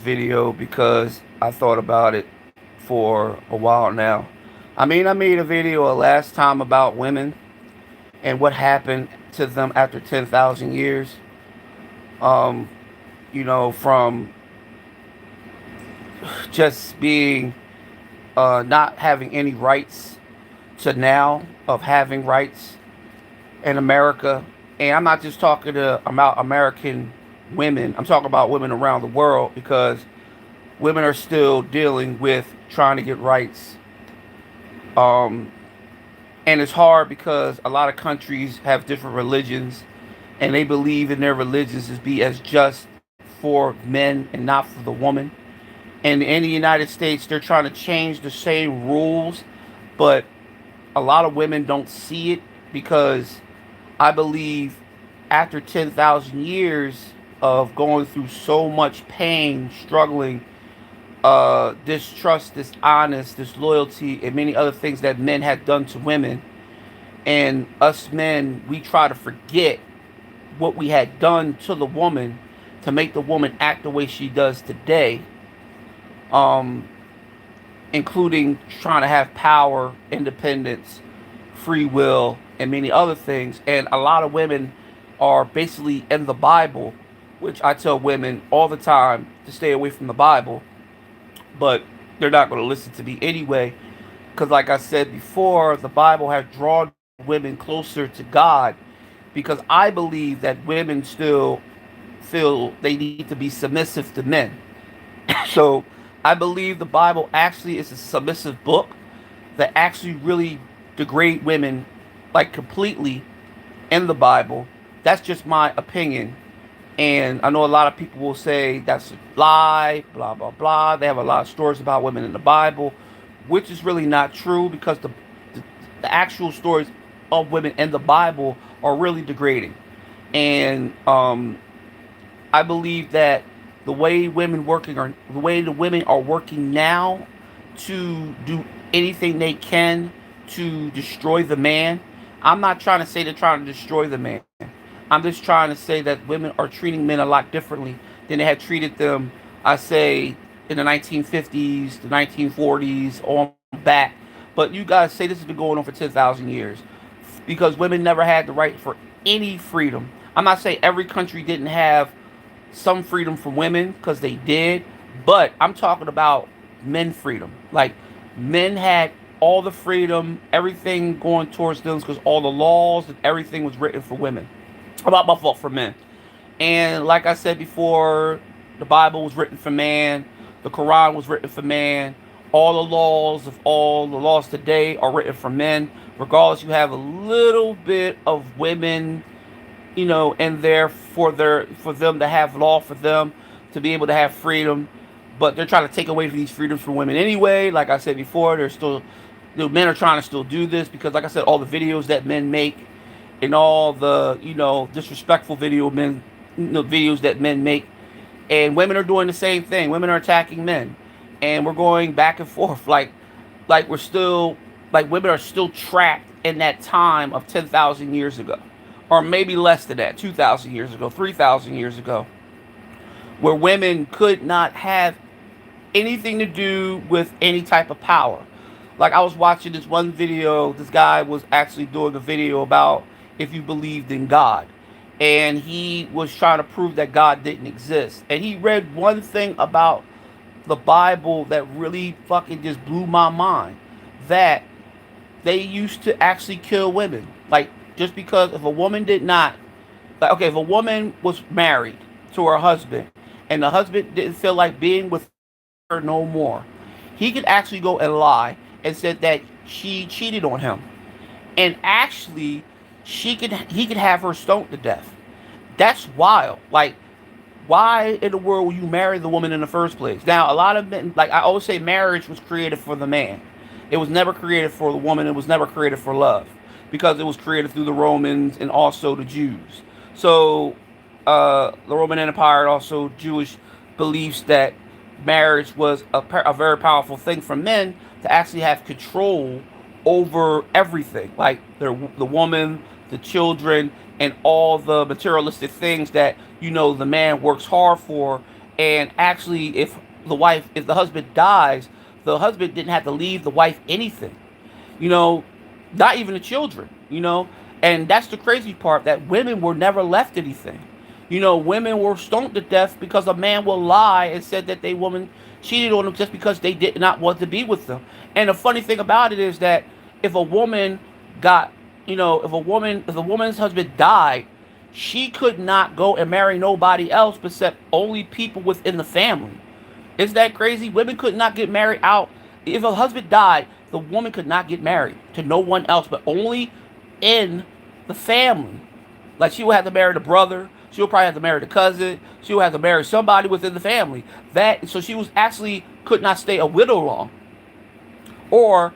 video because I thought about it for a while now. I made a video last time about women and what happened to them after 10,000 years. Um, from just being not having any rights to now of having rights in America. And I'm not just about American women. I'm talking about women around the world because women are still dealing with trying to get rights. Um, and it's hard because a lot of countries have different religions and they believe in their religions as be as just for men and not for the woman. And in the United States, they're trying to change the same rules, but a lot of women don't see it because I believe after 10,000 years of going through so much pain, struggling, distrust, dishonest, disloyalty, and many other things that men had done to women. And us men, we try to forget what we had done to the woman to make the woman act the way she does today, um, including trying to have power, independence, free will, and many other things. And a lot of women are basically in the Bible, which I tell women all the time to stay away from the Bible, but they're not going to listen to me anyway. Because, like I said before, the Bible has drawn women closer to God because I believe that women still feel they need to be submissive to men. So I believe the Bible actually is a submissive book that actually really degrade women like completely in the Bible. That's just my opinion. And I know a lot of people will say that's a lie, blah, blah, blah. They have a lot of stories about women in the Bible, which is really not true because the, the actual stories of women in the Bible are really degrading. And I believe that the way the women are working now to do anything they can to destroy the man. I'm not trying to say they're trying to destroy the man. I'm just trying to say that women are treating men a lot differently than they had treated them, I say, in the 1950s, the 1940s, on back. But you guys say this has been going on for 10,000 years because women never had the right for any freedom. I'm not saying every country didn't have some freedom for women because they did, but I'm talking about men freedom. Like men had all the freedom, everything going towards them because all the laws and everything was written for women. About my fault for men. And like I said before, the Bible was written for man, the Quran was written for man. All the laws today are written for men. Regardless, you have a little bit of women, in there for them to have law for them to be able to have freedom, but they're trying to take away these freedoms from women anyway. Like I said before, they're still men are trying to still do this because, like I said, all the videos that men make and all the disrespectful videos that men make, and women are doing the same thing. Women are attacking men, and we're going back and forth like we're still like women are still trapped in that time of 10,000 years ago, or maybe less than that, 2,000 years ago, 3,000 years ago, where women could not have anything to do with any type of power. Like I was watching this one video, this guy was actually doing a video about if you believed in God. And he was trying to prove that God didn't exist. And he read one thing about the Bible that really fucking just blew my mind. That they used to actually kill women. Like, just because if a woman did not, like, okay, if a woman was married to her husband and the husband didn't feel like being with her no more, he could actually go and lie and said that she cheated on him. And actually, he could have her stoned to death. That's wild. Like, why in the world will you marry the woman in the first place? Now, a lot of men, like I always say, marriage was created for the man. It was never created for the woman. It was never created for love because it was created through the Romans and also the Jews. So, the Roman Empire and also Jewish beliefs that marriage was a very powerful thing for men to actually have control over everything, like the woman, the children, and all the materialistic things that the man works hard for, And actually, if the husband dies, the husband didn't have to leave the wife anything, you know, not even the children, you know. And that's the crazy part, that women were never left anything. You know, women were stoned to death because a man will lie and said that they woman cheated on them just because they did not want to be with them. And the funny thing about it is that if a woman got, if a woman's husband died, she could not go and marry nobody else except only people within the family. Isn't that crazy? Women could not get married out. If a husband died, the woman could not get married to no one else, but only in the family. Like, she would have to marry the brother. She would probably have to marry the cousin. She would have to marry somebody within the family. So she was actually could not stay a widow long, or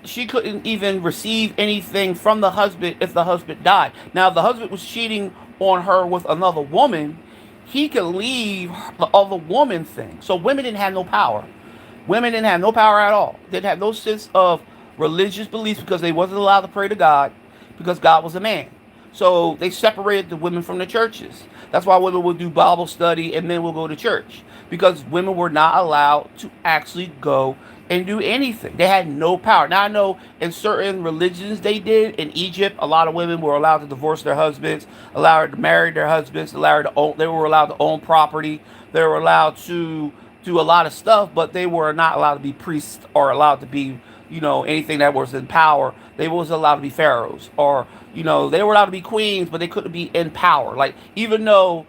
she couldn't even receive anything from the husband if the husband died. Now, if the husband was cheating on her with another woman, he could leave the other woman thing. So women didn't have no power. Women didn't have no power at all. They didn't have no sense of religious beliefs because they wasn't allowed to pray to God because God was a man. So they separated the women from the churches. That's why women will do Bible study and men will go to church, because women were not allowed to actually go and do anything. They had no power. Now, I know in certain religions they did. In Egypt, a lot of women were allowed to divorce their husbands, allowed to marry their husbands, allowed to own, they were allowed to own property. They were allowed to do a lot of stuff, but they were not allowed to be priests or allowed to be, anything that was in power. They was allowed to be pharaohs, or, they were allowed to be queens, but they couldn't be in power. Like, even though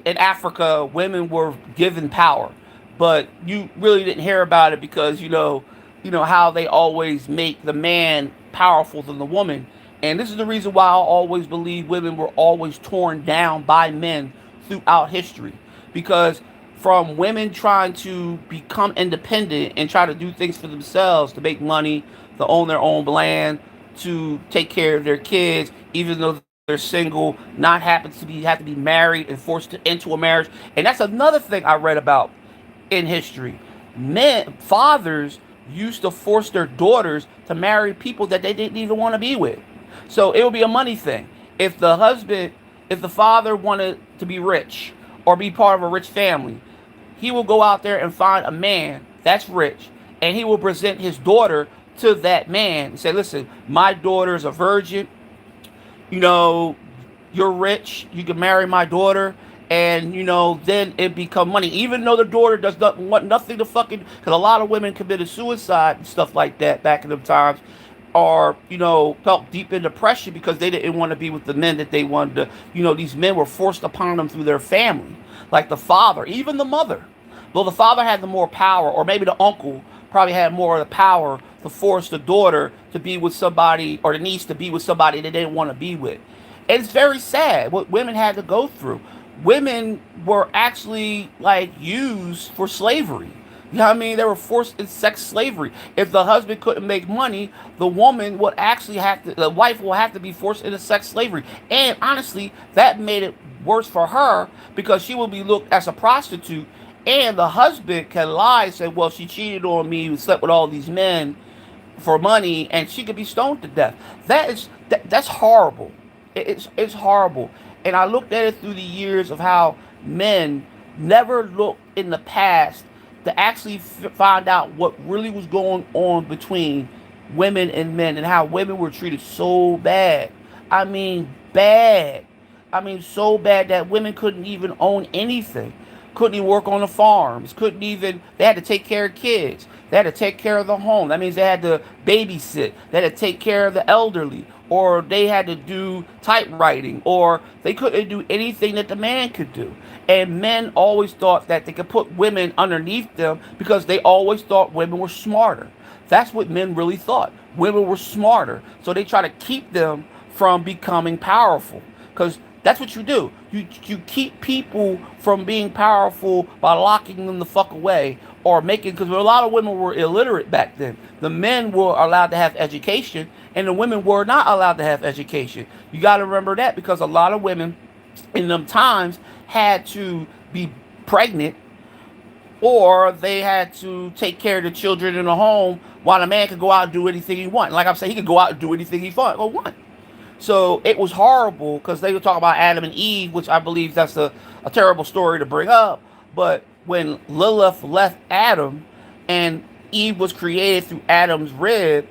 in Africa women were given power, but you really didn't hear about it because, how they always make the man powerful than the woman. And this is the reason why I always believe women were always torn down by men throughout history, because from women trying to become independent and try to do things for themselves, to make money, to own their own land, to take care of their kids, even though they're single, not happen to be have to be married and forced into a marriage. And that's another thing I read about in history. Fathers used to force their daughters to marry people that they didn't even want to be with. So it would be a money thing. If the father wanted to be rich or be part of a rich family, he will go out there and find a man that's rich, and he will present his daughter to that man and say, listen, my daughter's a virgin, you know, you're rich, you can marry my daughter, and then it become money. Even though the daughter does not want nothing to fucking, because a lot of women committed suicide and stuff like that back in them times, or felt deep in depression because they didn't want to be with the men that they wanted to. These men were forced upon them through their family, like the father, even the mother. Though the father had the more power, or maybe the uncle probably had more of the power to force the daughter to be with somebody, or the niece to be with somebody they didn't want to be with. And it's very sad what women had to go through. Women were actually like used for slavery. You know what I mean? They were forced in sex slavery. If the husband couldn't make money, the woman would actually the wife will have to be forced into sex slavery. And honestly, that made it worse for her, because she will be looked as a prostitute, and the husband can lie and say, well, she cheated on me, slept with all these men for money, and she could be stoned to death. That's horrible. It's horrible. And I looked at it through the years of how men never looked in the past to actually find out what really was going on between women and men, and how women were treated so bad. I mean, bad. I mean, so bad that women couldn't even own anything. Couldn't even work on the farms. They had to take care of kids. They had to take care of the home. That means they had to babysit. They had to take care of the elderly. Or they had to do typewriting. Or they couldn't do anything that the man could do. And men always thought that they could put women underneath them because they always thought women were smarter. That's what men really thought. Women were smarter. So they try to keep them from becoming powerful. Because that's what you do. You keep people from being powerful by locking them the fuck away, or because a lot of women were illiterate back then. The men were allowed to have education, and the women were not allowed to have education. You got to remember that, because a lot of women in them times had to be pregnant, or they had to take care of the children in the home while the man could go out and do anything he wanted. Like I'm saying, he could go out and do anything he want. So it was horrible, because they were talking about Adam and Eve, which I believe that's a terrible story to bring up. But when Lilith left Adam and Eve was created through Adam's rib,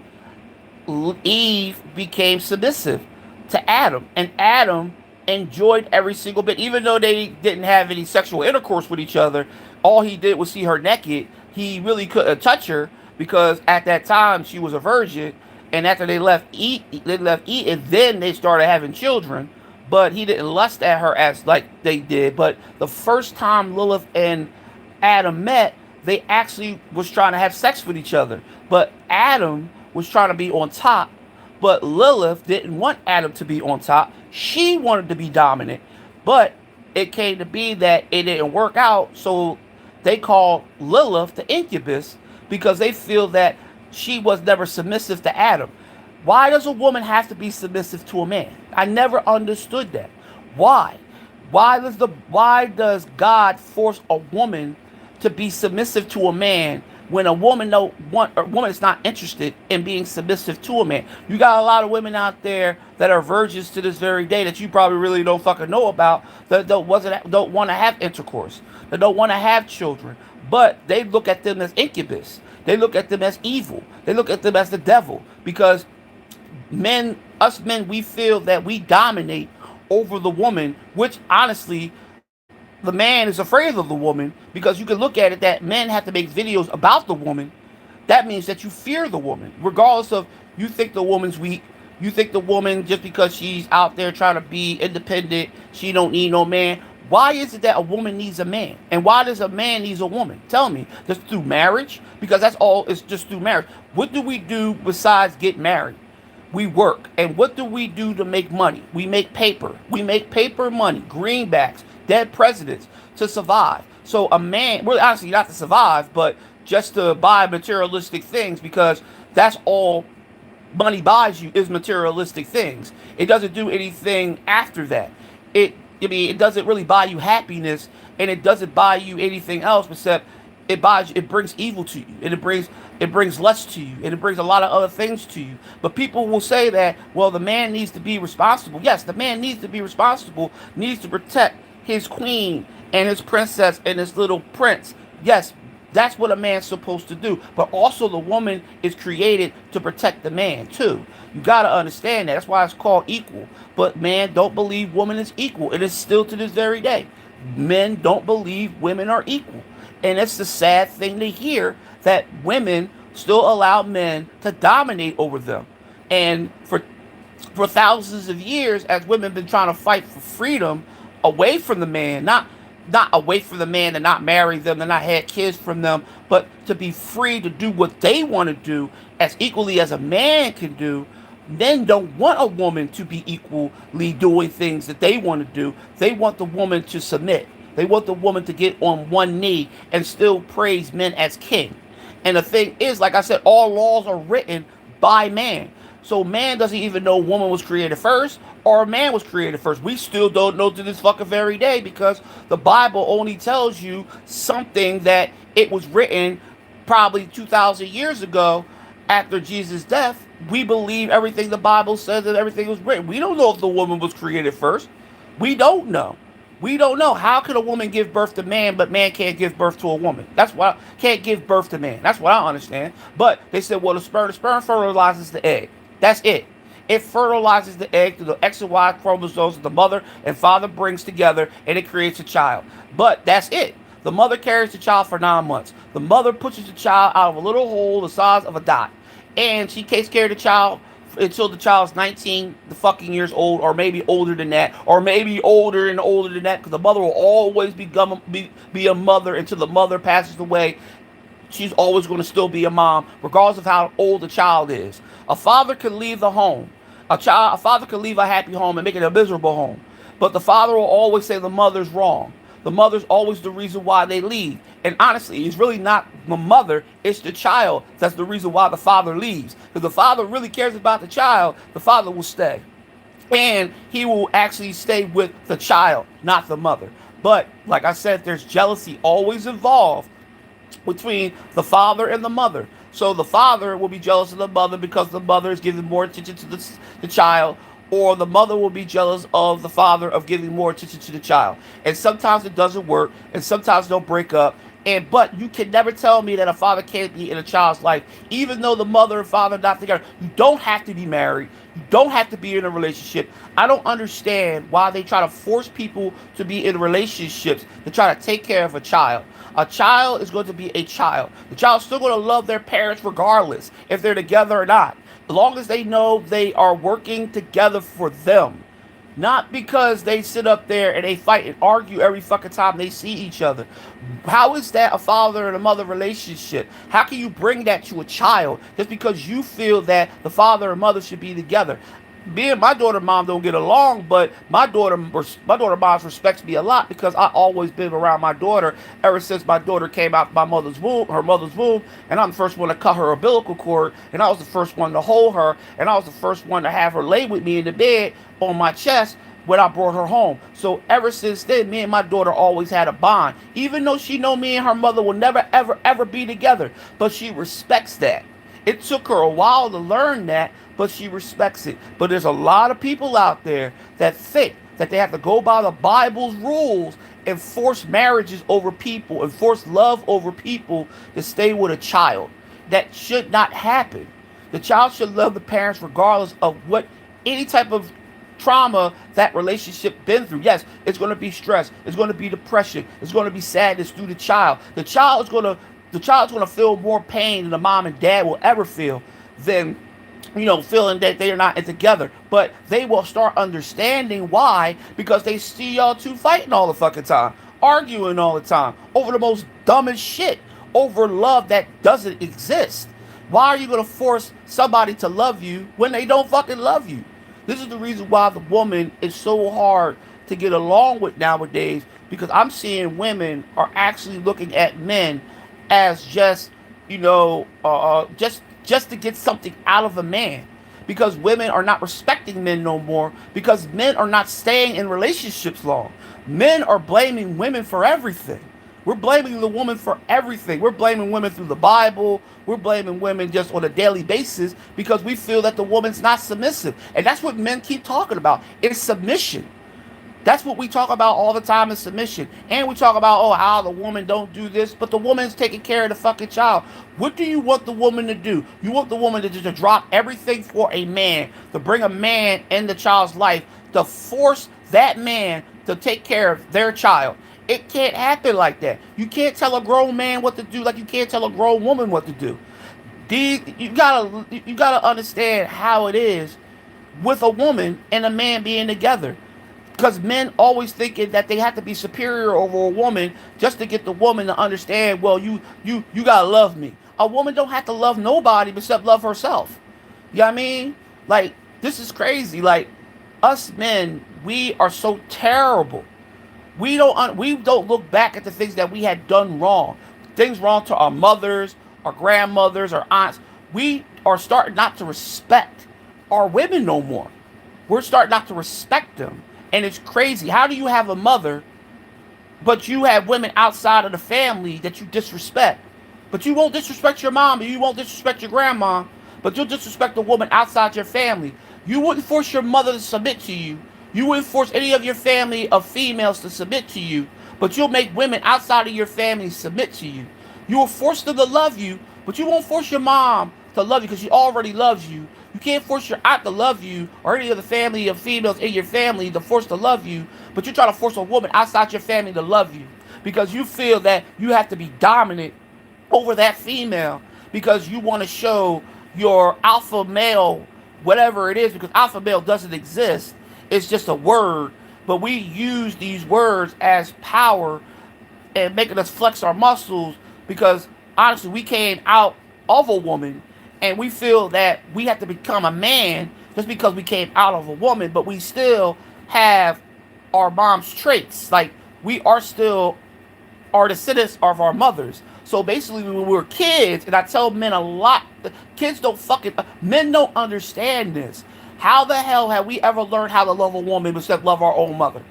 Eve became submissive to Adam, and Adam enjoyed every single bit, even though they didn't have any sexual intercourse with each other. All he did was see her naked. He really couldn't touch her because at that time she was a virgin. And after they left Eve, and then they started having children. But he didn't lust at her as like they did. But the first time Lilith and Adam met, they actually was trying to have sex with each other. But Adam was trying to be on top, but Lilith didn't want Adam to be on top. She wanted to be dominant. But it came to be that it didn't work out, so they called Lilith the incubus because they feel that she was never submissive to Adam. Why does a woman have to be submissive to a man? I never understood that. Why? Why does God force a woman to be submissive to a man when a woman is not interested in being submissive to a man? You got a lot of women out there that are virgins to this very day that you probably really don't fucking know about, that don't want to have intercourse, that don't want to have children, but they look at them as incubus. They look at them as evil. They look at them as the devil because us men, we feel that we dominate over the woman, which honestly, the man is afraid of the woman because you can look at it that men have to make videos about the woman. That means that you fear the woman, regardless of you think the woman's weak. You think the woman, just because she's out there trying to be independent, she don't need no man. Why is it that a woman needs a man? And why does a man needs a woman? Tell me. Just through marriage? Because that's all, it's just through marriage. What do we do besides get married? We work. And what do we do to make money? We make paper. We make paper money, greenbacks, dead presidents to survive. So a man, really honestly not to survive, but just to buy materialistic things, because that's all money buys you is materialistic things. It doesn't do anything after that. It doesn't really buy you happiness, and it doesn't buy you anything else except it brings evil to you, and it brings lust to you, and it brings a lot of other things to you. But people will say that, well, the man needs to be responsible. Yes, the man needs to be responsible, needs to protect his queen and his princess and his little prince. Yes, that's what a man's supposed to do. But also the woman is created to protect the man too. You got to understand that. That's why it's called equal. But man don't believe woman is equal. It is still to this very day. Men don't believe women are equal. And it's the sad thing to hear that women still allow men to dominate over them. And for thousands of years, as women have been trying to fight for freedom away from the man, not away from the man, to not marry them, to not have kids from them, but to be free to do what they want to do as equally as a man can do. Men don't want a woman to be equally doing things that they want to do. They want the woman to submit. They want the woman to get on one knee and still praise men as king. And the thing is, like I said, all laws are written by man. So man doesn't even know woman was created first or a man was created first. We still don't know to this fucking very day because the Bible only tells you something that it was written probably 2,000 years ago after Jesus' death. We believe everything the Bible says, that everything was written. We don't know if the woman was created first. We don't know. We don't know. How can a woman give birth to man, but man can't give birth to a woman? That's why can't give birth to man. That's what I understand. But they said, well, the sperm fertilizes the egg. That's it. It fertilizes the egg through the X and Y chromosomes that the mother and father brings together, and it creates a child. But that's it. The mother carries the child for 9 months. The mother pushes the child out of a little hole the size of a dot, and she takes care of the child until the child's 19 the fucking years old, or maybe older than that, or maybe older and older than that, because the mother will always be a mother until the mother passes away. She's always going to still be a mom, regardless of how old the child is. A father can leave the home. A father can leave a happy home and make it a miserable home. But the father will always say the mother's wrong. The mother's always the reason why they leave. And honestly, it's really not the mother, it's the child that's the reason why the father leaves. If the father really cares about the child, the father will stay. And he will actually stay with the child, not the mother. But like I said, there's jealousy always involved between the father and the mother. So the father will be jealous of the mother because the mother is giving more attention to the child, or the mother will be jealous of the father of giving more attention to the child. And sometimes it doesn't work, and sometimes they'll break up. And but you can never tell me that a father can't be in a child's life, even though the mother and father are not together. You don't have to be married. You don't have to be in a relationship. I don't understand why they try to force people to be in relationships to try to take care of a child. A child is going to be a child. The child's still going to love their parents regardless if they're together or not, as long as they know they are working together for them. Not because they sit up there and they fight and argue every fucking time they see each other. How is that a father and a mother relationship? How can you bring that to a child just because you feel that the father and mother should be together? Me and my daughter mom don't get along, but my daughter mom respects me a lot because I always been around my daughter ever since my daughter came out her mother's womb, and I'm the first one to cut her umbilical cord, and I was the first one to hold her, and I was the first one to have her lay with me in the bed on my chest when I brought her home. So ever since then, me and my daughter always had a bond, even though she know me and her mother will never ever ever be together, but she respects that. It took her a while to learn that, but she respects it. But there's a lot of people out there that think that they have to go by the Bible's rules and force marriages over people and force love over people to stay with a child. That should not happen. The child should love the parents regardless of what any type of trauma that relationship been through. Yes, it's going to be stress. It's going to be depression. It's going to be sadness through the child. The child's going to feel more pain than the mom and dad will ever feel than feeling that they are not together. But they will start understanding why, because they see y'all two fighting all the fucking time, arguing all the time over the most dumbest shit, over love that doesn't exist. Why are you gonna force somebody to love you when they don't fucking love you? This is the reason why the woman is so hard to get along with nowadays, because I'm seeing women are actually looking at men as just, just to get something out of a man, because women are not respecting men no more, because men are not staying in relationships long. Men are blaming women for everything. We're blaming the woman for everything. We're blaming women through the Bible. We're blaming women just on a daily basis because we feel that the woman's not submissive. And that's what men keep talking about. It's submission. That's what we talk about all the time, is submission. And we talk about, how the woman don't do this, but the woman's taking care of the fucking child. What do you want the woman to do? You want the woman to just drop everything for a man, to bring a man in the child's life, to force that man to take care of their child. It can't happen like that. You can't tell a grown man what to do like you can't tell a grown woman what to do. You gotta understand how it is with a woman and a man being together. Because men always thinking that they have to be superior over a woman just to get the woman to understand, well, you gotta love me. A woman don't have to love nobody except love herself. You know what I mean? Like, this is crazy. Like, us men, we are so terrible. We don't look back at the things that we had done wrong. Things wrong to our mothers, our grandmothers, our aunts. We are starting not to respect our women no more. We're starting not to respect them. And it's crazy. How do you have a mother, but you have women outside of the family that you disrespect? But you won't disrespect your mom, and you won't disrespect your grandma, but you'll disrespect a woman outside your family. You wouldn't force your mother to submit to you. You wouldn't force any of your family of females to submit to you, but you'll make women outside of your family submit to you. You will force them to love you, but you won't force your mom to love you because she already loves you. You can't force your aunt to love you or any of the family of females in your family to force to love you, but you're trying to force a woman outside your family to love you because you feel that you have to be dominant over that female because you want to show your alpha male, whatever it is, because alpha male doesn't exist. It's just a word, but we use these words as power and making us flex our muscles because honestly, we came out of a woman and we feel that we have to become a man just because we came out of a woman, but we still have our mom's traits. Like, we are still are descendants of our mothers. So basically, when we were kids, and I tell men a lot, men don't understand this. How the hell have we ever learned how to love a woman except love our own mother?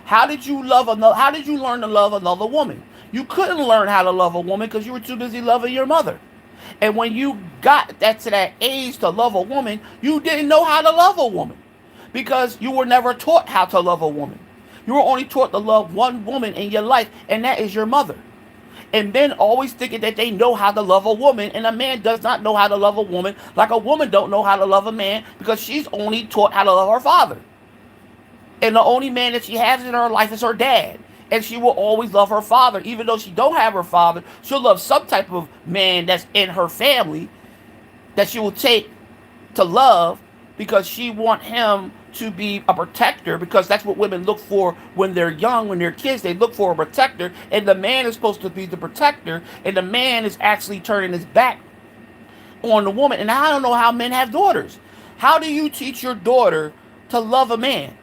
How did you learn to love another woman? You couldn't learn how to love a woman because you were too busy loving your mother. And when you got to that age to love a woman, you didn't know how to love a woman. because you were never taught how to love a woman. You were only taught to love one woman in your life, and that is your mother. And men always thinking that they know how to love a woman, and a man does not know how to love a woman like a woman don't know how to love a man, because she's only taught how to love her father. And the only man that she has in her life is her dad. And she will always love her father. Even though she don't have her father, she'll love some type of man that's in her family that she will take to love, because she want him to be a protector, because that's what women look for when they're young, when they're kids. They look for a protector, and the man is supposed to be the protector, and the man is actually turning his back on the woman. And I don't know how men have daughters. How do you teach your daughter to love a man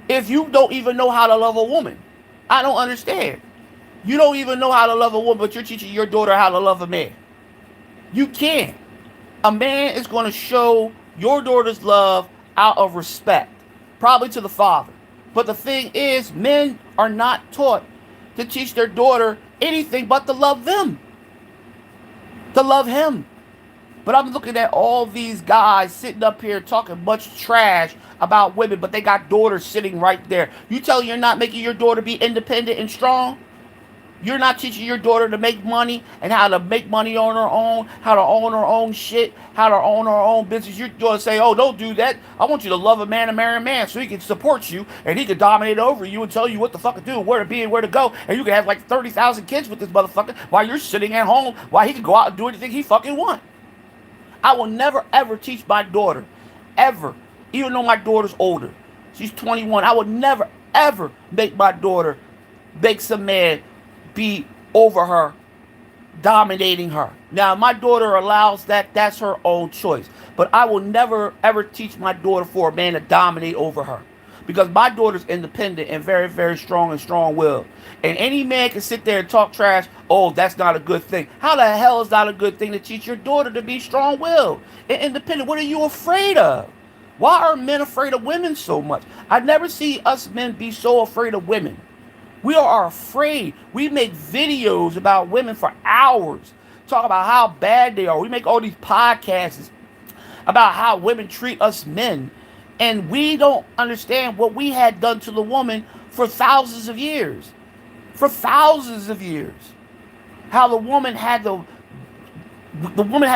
if you don't even know how to love a woman? I don't understand. You don't even know how to love a woman, but you're teaching your daughter how to love a man. You can't. A man is going to show your daughter's love out of respect, probably to the father. But the thing is, men are not taught to teach their daughter anything but to love them, to love him. But I'm looking at all these guys sitting up here talking much trash about women, but they got daughters sitting right there. You tell you're not making your daughter be independent and strong? You're not teaching your daughter to make money and how to make money on her own, how to own her own shit, how to own her own business. You're going to say, oh, don't do that. I want you to love a man and marry a man so he can support you and he can dominate over you and tell you what the fuck to do, where to be and where to go. And you can have like 30,000 kids with this motherfucker while you're sitting at home, while he can go out and do anything he fucking wants. I will never ever teach my daughter, ever, even though my daughter's older. She's 21. I would never ever make my daughter make some man be over her, dominating her. Now, my daughter allows that. That's her own choice. But I will never ever teach my daughter for a man to dominate over her, because my daughter's independent and very, very strong and strong-willed. And any man can sit there and talk trash. Oh, that's not a good thing. How the hell is that a good thing to teach your daughter to be strong-willed and independent? What are you afraid of? Why are men afraid of women so much? I never see us men be so afraid of women. We are afraid. We make videos about women for hours, talk about how bad they are. We make all these podcasts about how women treat us men. And we don't understand what we had done to the woman for thousands of years. For thousands of years. How the woman has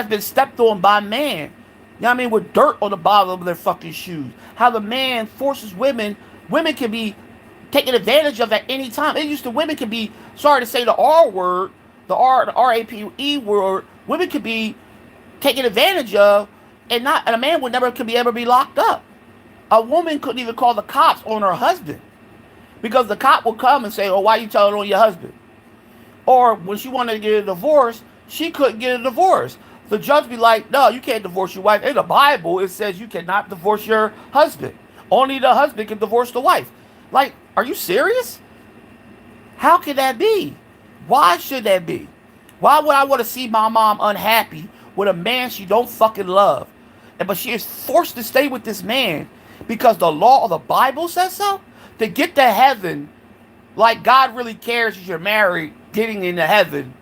been stepped on by man. You know what I mean? With dirt on the bottom of their fucking shoes. How the man forces women. Women can be taken advantage of at any time. It used to, women can be, sorry to say the R word, the R-A-P-E word, women could be taken advantage of, and a man would never could be ever be locked up. A woman couldn't even call the cops on her husband, because the cop would come and say, oh, why are you telling on your husband? Or when she wanted to get a divorce, she couldn't get a divorce. The judge be like, no, you can't divorce your wife. In the Bible, it says you cannot divorce your husband. Only the husband can divorce the wife. Like, are you serious? How can that be? Why should that be? Why would I want to see my mom unhappy with a man she don't fucking love? But she is forced to stay with this man because the law of the Bible says so? To get to heaven, like God really cares if you're married, getting into heaven,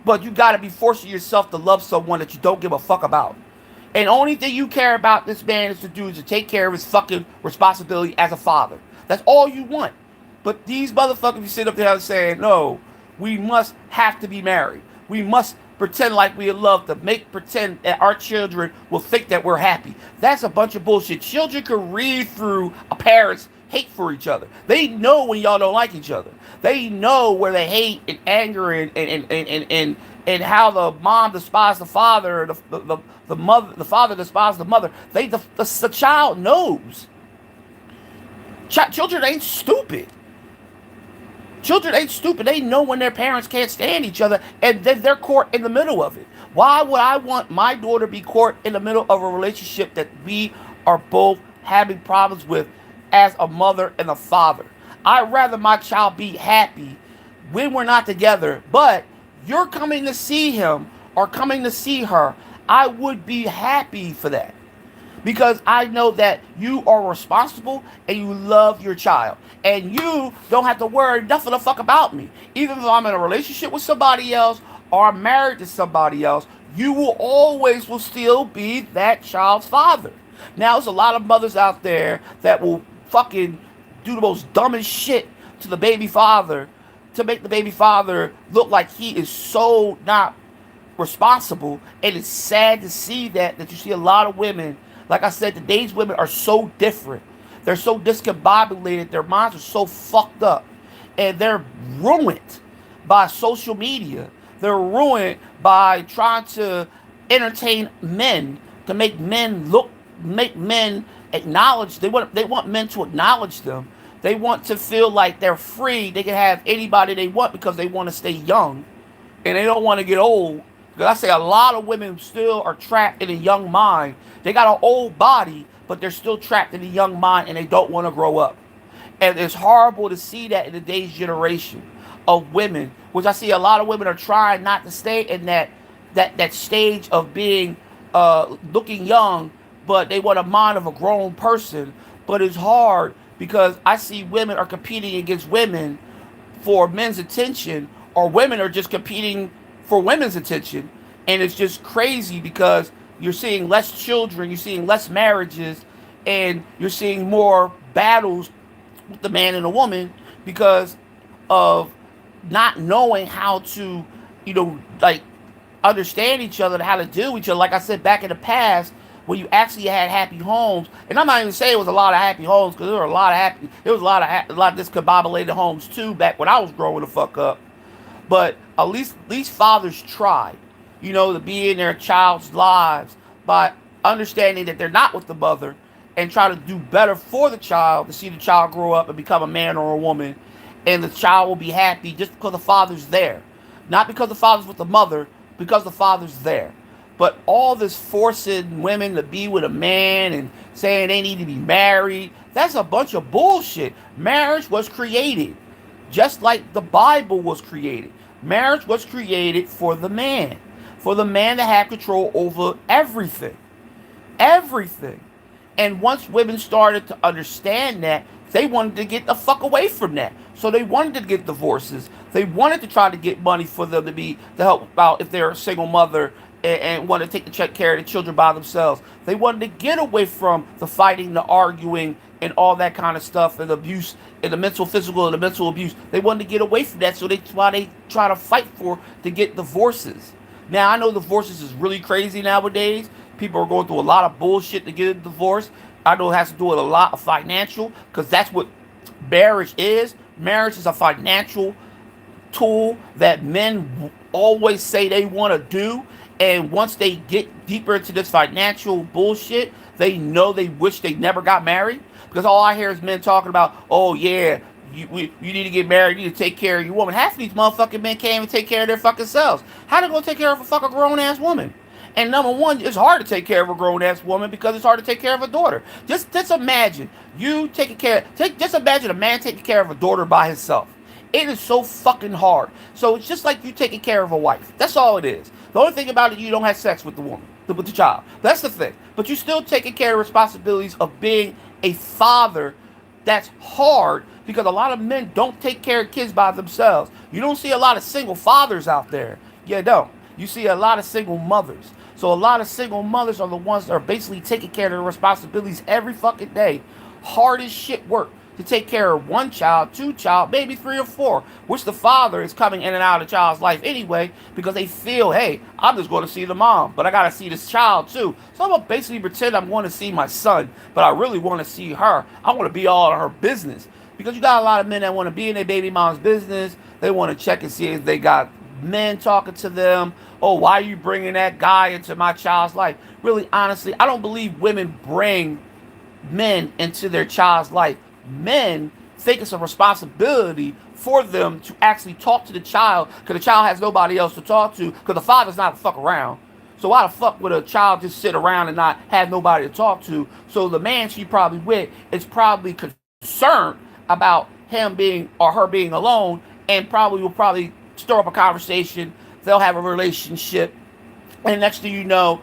but you got to be forcing yourself to love someone that you don't give a fuck about. And the only thing you care about this man is to take care of his fucking responsibility as a father. That's all you want. But these motherfuckers sit up there saying, no, we must have to be married. We must pretend like we love to pretend that our children will think that we're happy. That's a bunch of bullshit. Children can read through a parent's hate for each other. They know when y'all don't like each other. They know where the hate and anger and how the mom despised the father, the mother, the father despised the mother. The child knows. Children ain't stupid. Children ain't stupid. They know when their parents can't stand each other, and then they're caught in the middle of it. Why would I want my daughter to be caught in the middle of a relationship that we are both having problems with as a mother and a father? I'd rather my child be happy when we're not together, but you're coming to see him or coming to see her. I would be happy for that, because I know that you are responsible and you love your child. And you don't have to worry nothing the fuck about me. Even if I'm in a relationship with somebody else or I'm married to somebody else, you will still be that child's father. Now there's a lot of mothers out there that will fucking do the most dumbest shit to the baby father to make the baby father look like he is so not responsible. And it's sad to see that you see a lot of women, like I said, today's women are so different. They're so discombobulated, their minds are so fucked up, and they're ruined by social media. They're ruined by trying to entertain men, to make men acknowledge. They want men to acknowledge them. They want to feel like they're free. They can have anybody they want because they want to stay young and they don't want to get old. Because I say a lot of women still are trapped in a young mind. They got an old body, but they're still trapped in a young mind and they don't want to grow up. And it's horrible to see that in today's generation of women, which I see a lot of women are trying not to stay in that stage of being looking young, but they want a mind of a grown person. But it's hard because I see women are competing against women for men's attention, or women are just competing for women's attention. And it's just crazy because you're seeing less children, you're seeing less marriages, and you're seeing more battles with the man and the woman because of not knowing how to, like understand each other, how to deal with each other. Like I said, back in the past, when you actually had happy homes, and I'm not even saying it was a lot of happy homes because there was a lot of discombobulated homes too back when I was growing the fuck up. But at least fathers tried, to be in their child's lives by understanding that they're not with the mother and try to do better for the child, to see the child grow up and become a man or a woman, and the child will be happy just because the father's there. Not because the father's with the mother, because the father's there. But all this forcing women to be with a man and saying they need to be married, that's a bunch of bullshit. Marriage was created just like the Bible was created. Marriage was created for the man to have control over everything. Everything. And once women started to understand that, they wanted to get the fuck away from that. So they wanted to get divorces. They wanted to try to get money for them to help out if they're a single mother and want to take care of the children by themselves. They wanted to get away from the fighting, the arguing, and all that kind of stuff, and the abuse, and the mental, physical, and the mental abuse. They wanted to get away from that, so that's why they try to fight to get divorces. Now, I know divorces is really crazy nowadays. People are going through a lot of bullshit to get a divorce. I know it has to do with a lot of financial, because that's what marriage is. Marriage is a financial tool that men always say they want to do. And once they get deeper into this financial bullshit, they know they wish they never got married. Because all I hear is men talking about, oh yeah, you need to get married, you need to take care of your woman. Half of these motherfucking men can't even take care of their fucking selves. How they gonna take care of a fucking grown ass woman? And number one, it's hard to take care of a grown ass woman because it's hard to take care of a daughter. Just imagine just imagine a man taking care of a daughter by himself. It is so fucking hard. So it's just like you taking care of a wife. That's all it is. The only thing about it, you don't have sex with the woman, with the child. That's the thing. But you still taking care of responsibilities of being a father. That's hard because a lot of men don't take care of kids by themselves. You don't see a lot of single fathers out there. You don't. You see a lot of single mothers. So a lot of single mothers are the ones that are basically taking care of their responsibilities every fucking day. Hard as shit work to take care of one child, two child, maybe three or four, which the father is coming in and out of the child's life anyway because they feel, hey, I'm just going to see the mom, but I got to see this child too. So I'm going to basically pretend I'm going to see my son, but I really want to see her. I want to be all in her business because you got a lot of men that want to be in their baby mom's business. They want to check and see if they got men talking to them. Oh, why are you bringing that guy into my child's life? Really, honestly, I don't believe women bring men into their child's life. Men think it's a responsibility for them to actually talk to the child because the child has nobody else to talk to because the father's not the fuck around. So why the fuck would a child just sit around and not have nobody to talk to? So the man she probably with is probably concerned about him being or her being alone and will stir up a conversation. They'll have a relationship. And next thing you know,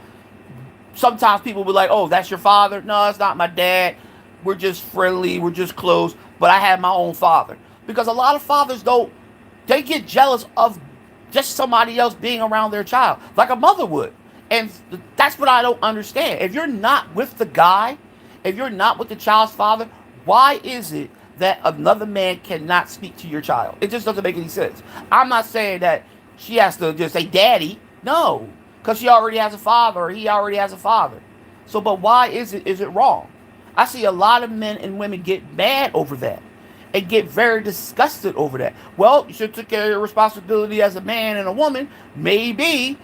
sometimes people will be like, oh, that's your father? No, it's not my dad. We're just friendly. We're just close. But I have my own father. Because a lot of fathers they get jealous of just somebody else being around their child. Like a mother would. And that's what I don't understand. If you're not with the guy, if you're not with the child's father, why is it that another man cannot speak to your child? It just doesn't make any sense. I'm not saying that she has to just say daddy. No, because she already has a father or he already has a father. So, but why is it wrong? I see a lot of men and women get mad over that and get very disgusted over that. Well, you should take care of your responsibility as a man and a woman. Maybe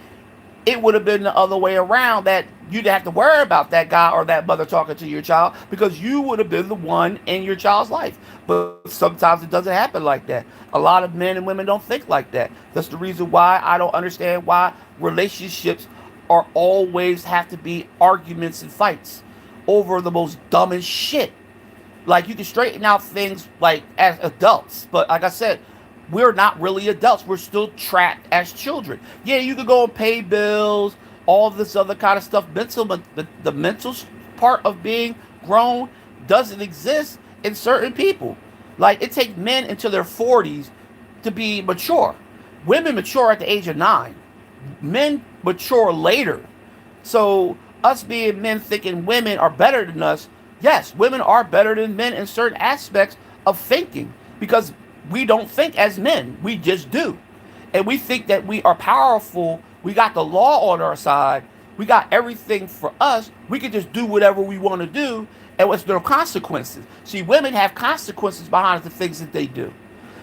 it would have been the other way around, that you didn't have to worry about that guy or that mother talking to your child because you would have been the one in your child's life. But sometimes it doesn't happen like that. A lot of men and women don't think like that. That's the reason why I don't understand why relationships are always have to be arguments and fights over the most dumbest shit. Like, you can straighten out things like as adults, but like I said, we're not really adults. We're still trapped as children. Yeah, you could go and pay bills, all this other kind of stuff. Mental, but the mental part of being grown doesn't exist in certain people. Like, it takes men into their 40s to be mature. Women mature at the age of 9. Men mature later. So us being men thinking women are better than us, yes, women are better than men in certain aspects of thinking, because we don't think as men. We just do. And we think that we are powerful. We got the law on our side. We got everything for us. We can just do whatever we want to do, and what's no consequences. See, women have consequences behind the things that they do.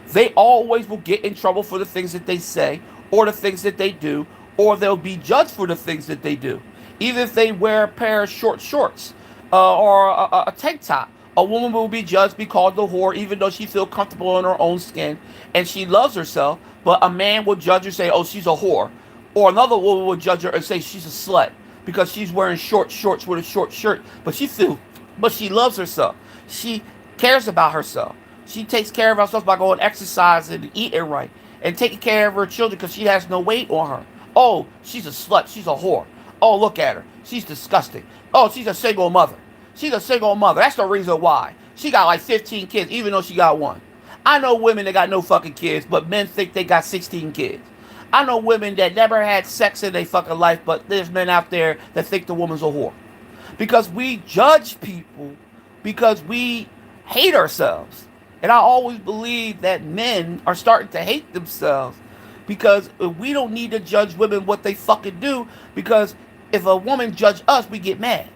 They always will get in trouble for the things that they say or the things that they do, or they'll be judged for the things that they do. Even if they wear a pair of short shorts or a tank top, a woman will be judged, be called the whore, even though she feels comfortable in her own skin and she loves herself. But a man will judge her, say, "Oh, she's a whore," or another woman will judge her and say she's a slut because she's wearing short shorts with a short shirt. But she loves herself. She cares about herself. She takes care of herself by going exercising and eating right and taking care of her children because she has no weight on her. Oh, she's a slut. She's a whore. Oh, look at her. She's disgusting. Oh, she's a single mother. She's a single mother. That's the reason why. She got like 15 kids, even though she got one. I know women that got no fucking kids, but men think they got 16 kids. I know women that never had sex in their fucking life, but there's men out there that think the woman's a whore. Because we judge people because we hate ourselves. And I always believe that men are starting to hate themselves because we don't need to judge women what they fucking do, because if a woman judge us, we get mad.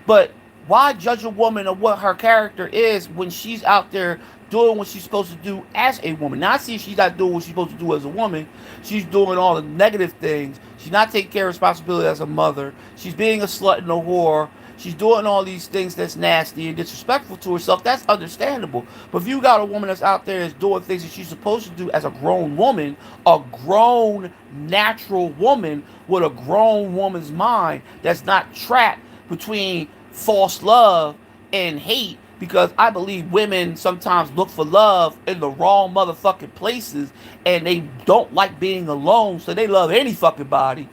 But why judge a woman of what her character is when she's out there doing what she's supposed to do as a woman? Now, I see she's not doing what she's supposed to do as a woman. She's doing all the negative things. She's not taking care of responsibility as a mother. She's being a slut and a whore. She's doing all these things that's nasty and disrespectful to herself. That's understandable. But if you got a woman that's out there that's doing things that she's supposed to do as a grown woman, a grown, natural woman with a grown woman's mind that's not trapped between false love and hate, because I believe women sometimes look for love in the wrong motherfucking places and they don't like being alone, so they love any fucking body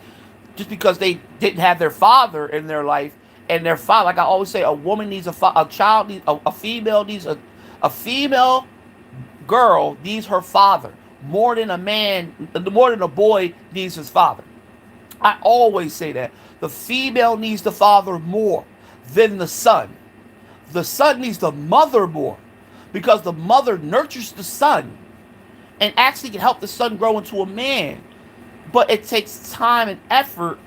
just because they didn't have their father in their life. And their father, like I always say, a woman needs a child needs a female needs a female girl needs her father more than a man, more than a boy needs his father. I always say that the female needs the father more than the son. The son needs the mother more because the mother nurtures the son and actually can help the son grow into a man. But it takes time and effort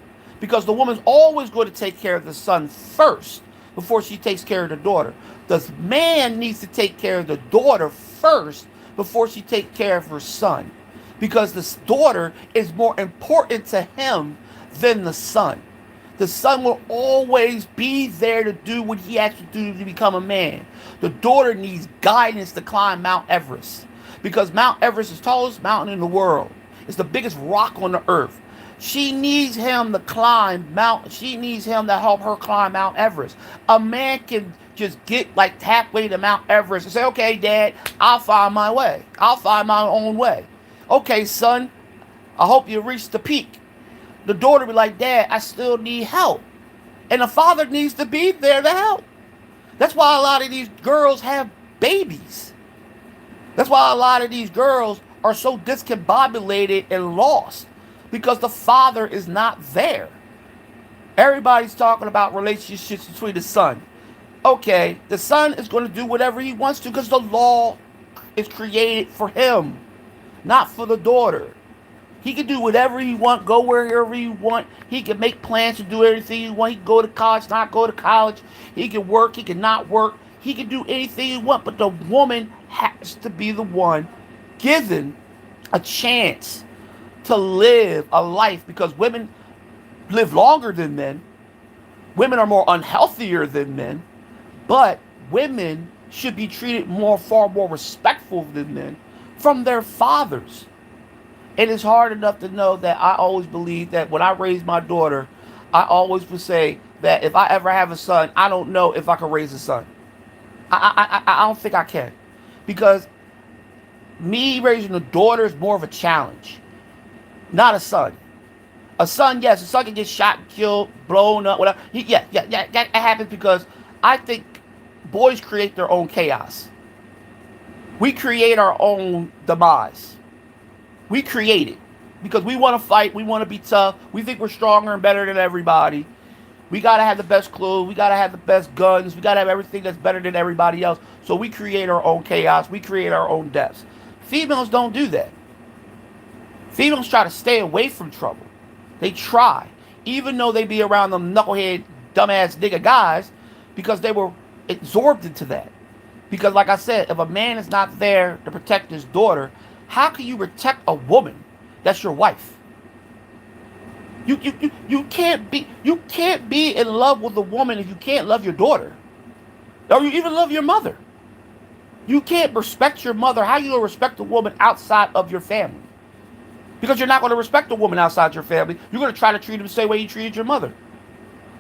because the woman's always going to take care of the son first before she takes care of the daughter. The man needs to take care of the daughter first before she takes care of her son, because the daughter is more important to him than the son. The son will always be there to do what he has to do to become a man. The daughter needs guidance to climb Mount Everest, because Mount Everest is the tallest mountain in the world. It's the biggest rock on the earth. She needs him to climb Mount. She needs him to help her climb Mount Everest. A man can just get like halfway to Mount Everest and say, "Okay, Dad, I'll find my way. I'll find my own way." "Okay, son, I hope you reach the peak." The daughter be like, "Dad, I still need help." And the father needs to be there to help. That's why a lot of these girls have babies. That's why a lot of these girls are so discombobulated and lost, because the father is not there. Everybody's talking about relationships between the son. Okay, the son is going to do whatever he wants to because the law is created for him, not for the daughter. He can do whatever he want, go wherever he want. He can make plans to do everything he want. He can go to college, not go to college. He can work, he can not work. He can do anything he want, but the woman has to be the one given a chance to live a life because women live longer than men. Women are more unhealthier than men, but women should be treated far more respectful than men from their fathers. It is hard enough to know that I always believe that when I raise my daughter, I always would say that if I ever have a son, I don't know if I can raise a son. I don't think I can. Because me raising a daughter is more of a challenge, not a son. A son, yes, a son can get shot, killed, blown up, whatever. Yeah, that happens because I think boys create their own chaos. We create our own demise. We create it because we want to fight. We want to be tough. We think we're stronger and better than everybody. We got to have the best clothes. We got to have the best guns. We got to have everything that's better than everybody else. So we create our own chaos. We create our own deaths. Females don't do that. Females try to stay away from trouble. They try. Even though they be around them knucklehead, dumbass nigga guys because they were absorbed into that. Because like I said, if a man is not there to protect his daughter, how can you protect a woman that's your wife? You can't be in love with a woman if you can't love your daughter. Or you even love your mother. You can't respect your mother. How are you going to respect a woman outside of your family? Because you're not going to respect a woman outside your family. You're going to try to treat her the same way you treated your mother.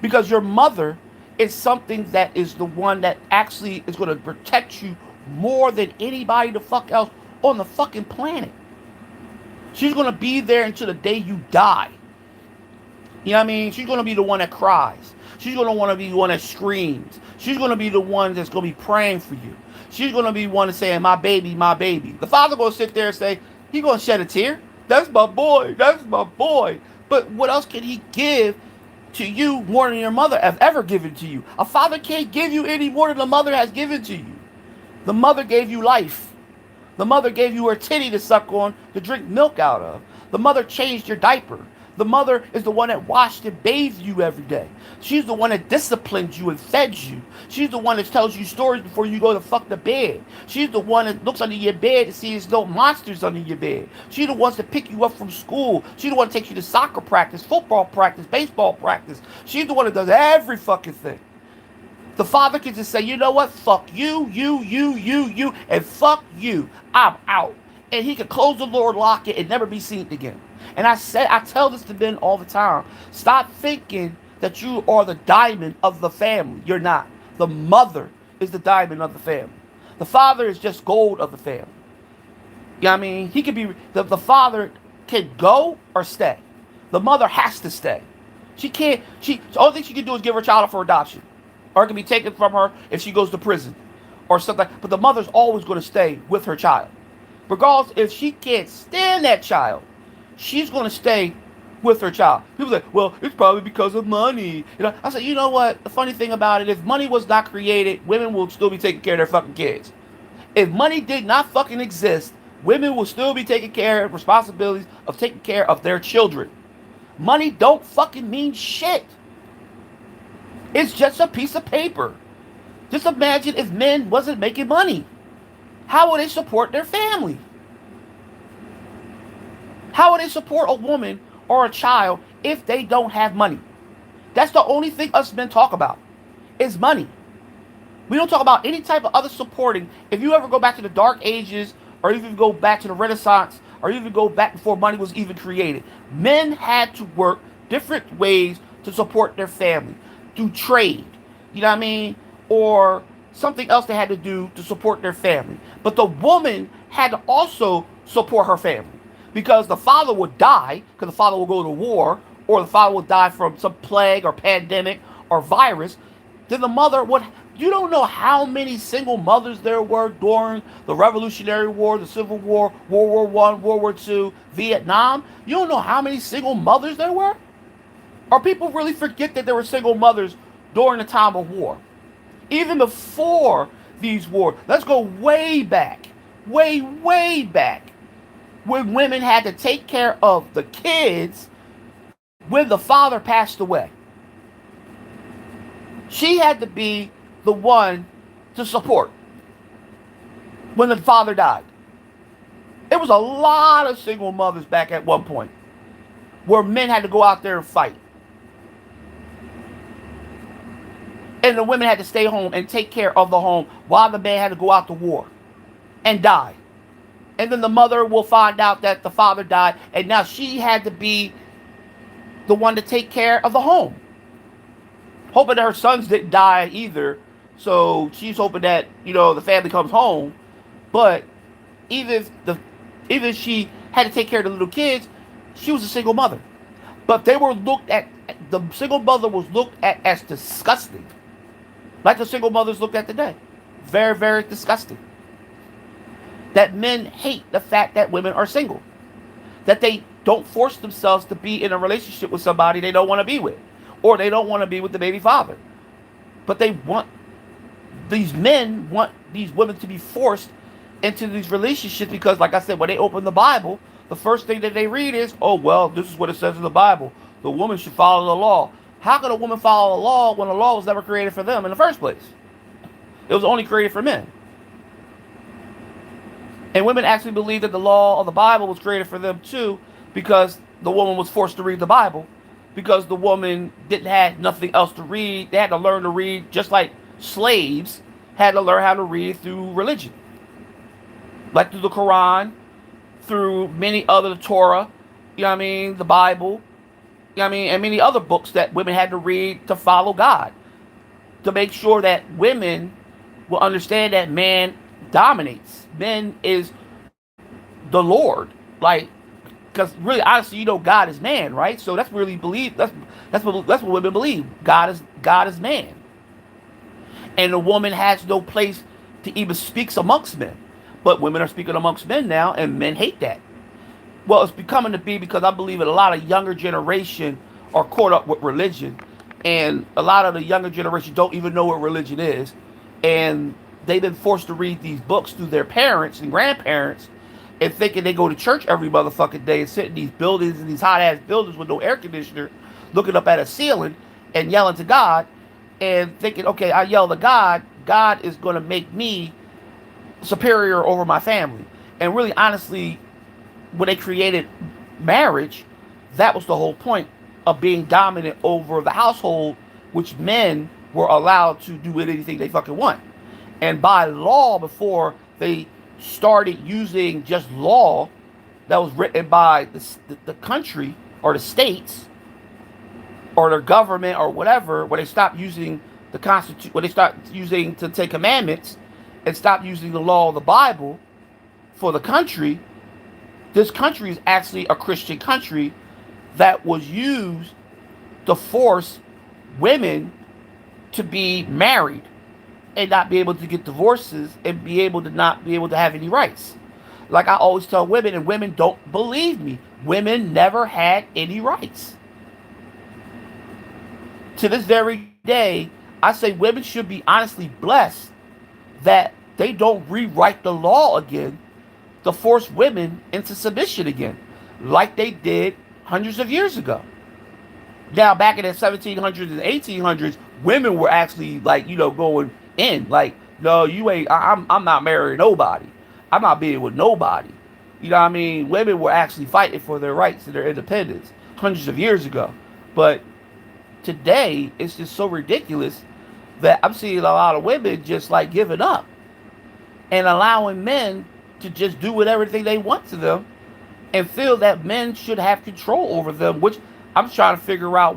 Because your mother is something that is the one that actually is going to protect you more than anybody the fuck else on the fucking planet. She's going to be there until the day you die. You know what I mean? She's going to be the one that cries. She's going to want to be the one that screams. She's going to be the one that's going to be praying for you. She's going to be one that's saying, my baby, my baby. The father going to sit there and say, he's going to shed a tear. That's my boy. That's my boy. But what else can he give to you more than your mother has ever given to you? A father can't give you any more than the mother has given to you. The mother gave you life. The mother gave you her titty to suck on, to drink milk out of. The mother changed your diaper. The mother is the one that washed and bathed you every day. She's the one that disciplines you and fed you. She's the one that tells you stories before you go to fuck the bed. She's the one that looks under your bed to see there's no monsters under your bed. She's the ones that pick you up from school. She's the one that takes you to soccer practice, football practice, baseball practice. She's the one that does every fucking thing. The father can just say, you know what? Fuck you, and fuck you. I'm out. And he can close the door, lock it, and never be seen again. And I tell this to men all the time. Stop thinking that you are the diamond of the family. You're not. The mother is the diamond of the family. The father is just gold of the family. You know what I mean? He could be, the father can go or stay. The mother has to stay. The only thing she can do is give her child up for adoption. Or it can be taken from her if she goes to prison. Or something. But the mother's always going to stay with her child. Regardless, if she can't stand that child, she's going to stay with her child. People say, well, it's probably because of money. I said, you know what? The funny thing about it, if money was not created, women will still be taking care of their fucking kids. If money did not fucking exist, women will still be taking care of responsibilities of taking care of their children. Money don't fucking mean shit. It's just a piece of paper. Just imagine if men wasn't making money. How would they support their family? How would they support a woman or a child if they don't have money? That's the only thing us men talk about, is money. We don't talk about any type of other supporting. If you ever go back to the Dark Ages, or even go back to the Renaissance, or even go back before money was even created, men had to work different ways to support their family. Do trade, you know what I mean? Or something else they had to do to support their family. But the woman had to also support her family. Because the father would die, because the father will go to war, or the father would die from some plague or pandemic or virus, then the mother would... You don't know how many single mothers there were during the Revolutionary War, the Civil War, World War I, World War II, Vietnam. You don't know how many single mothers there were? Or people really forget that there were single mothers during the time of war. Even before these wars. Let's go way back. Way, way back. When women had to take care of the kids when the father passed away. She had to be the one to support when the father died. It was a lot of single mothers back at one point where men had to go out there and fight. And the women had to stay home and take care of the home while the man had to go out to war and die. And then the mother will find out that the father died, and now she had to be the one to take care of the home. Hoping that her sons didn't die either. So she's hoping that, the family comes home. But even if she had to take care of the little kids, she was a single mother. But the single mother was looked at as disgusting. Like the single mothers looked at today. Very, very disgusting. That men hate the fact that women are single. That they don't force themselves to be in a relationship with somebody they don't want to be with. Or they don't want to be with the baby father. But these men want these women to be forced into these relationships because, like I said, when they open the Bible, the first thing that they read is, oh, well, this is what it says in the Bible. The woman should follow the law. How could a woman follow the law when the law was never created for them in the first place? It was only created for men. And women actually believe that the law of the Bible was created for them too, because the woman was forced to read the Bible, because the woman didn't have nothing else to read. They had to learn to read just like slaves had to learn how to read through religion. Like through the Quran, through many other Torah, the Bible, and many other books that women had to read to follow God. To make sure that women will understand that man dominates. Men is the Lord. Like, because really, honestly, God is man, right? So that's really believe. That's what women believe. God is man, and the woman has no place to even speak amongst men. But women are speaking amongst men now, and men hate that. Well, it's becoming to be because I believe that a lot of younger generation are caught up with religion, and a lot of the younger generation don't even know what religion is, and they've been forced to read these books through their parents and grandparents, and thinking they go to church every motherfucking day and sit in these buildings, in these hot ass buildings with no air conditioner, looking up at a ceiling and yelling to God, and thinking, okay, I yell to God, God is going to make me superior over my family. And really, honestly, when they created marriage, that was the whole point of being dominant over the household, which men were allowed to do anything they fucking want. And by law, before they started using just law that was written by the country or the states or their government or whatever, when they stopped using the Constitution, when they stopped using the Ten Commandments and stopped using the law of the Bible for the country, this country is actually a Christian country that was used to force women to be married and not be able to get divorces and be able to not be able to have any rights. Like I always tell women, and women don't believe me, women never had any rights. To this very day, I say women should be honestly blessed that they don't rewrite the law again to force women into submission again, like they did hundreds of years ago. Now, back in the 1700s and 1800s, women were actually going in like, no, you ain't. I'm not marrying nobody. I'm not being with nobody. You know what I mean? Women were actually fighting for their rights and their independence hundreds of years ago. But today, it's just so ridiculous that I'm seeing a lot of women just like giving up and allowing men to just do whatever they want to them and feel that men should have control over them, which I'm trying to figure out